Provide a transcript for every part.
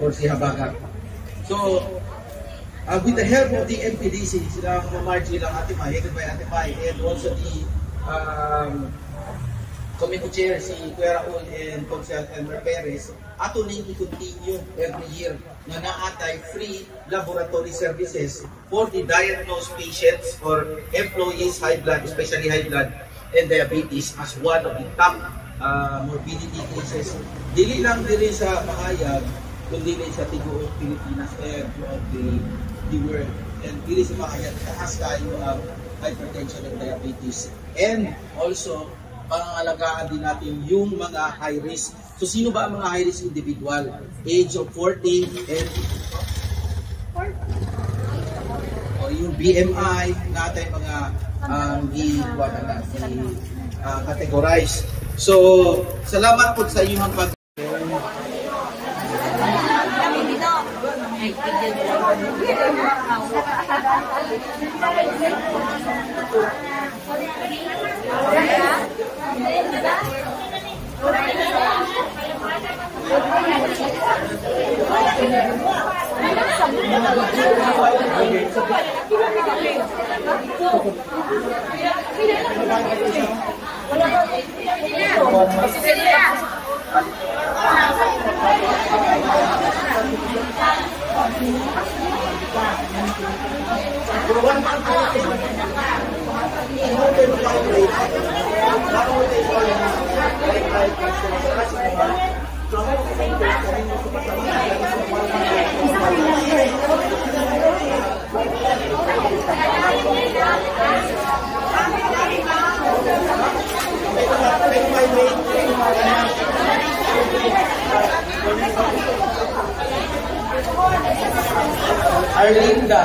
Or si Habagat. So, with the help of the MPDC, sila Margie lang Atimay, headed by Atimay, and also the committee chair, si Kuya Raul and Consel Elmer Perez, ato ning i-continue every year na naatay free laboratory services for the diagnosed patients or employees high blood, especially high blood and diabetes as one of the top morbidity cases. Dili lang diri sa Mahayag, kundi sa tibuok Pilipinas and throughout the world. And dili sa Mahayag, taas kayo ang hypertension and diabetes. And also, pangangalagaan din natin yung mga high risk. So sino ba ang mga high risk individual? Age of 40 and yung BMI natin mga categorize. So salamat po sa inyong pag Arlinda.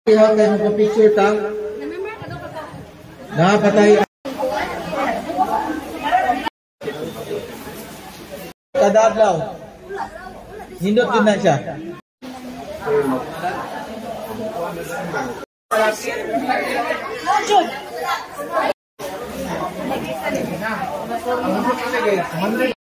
Ihaw kayo magpa-picture ta? Nakapatay. Kadablaw. Hindot yun na siya. Salamat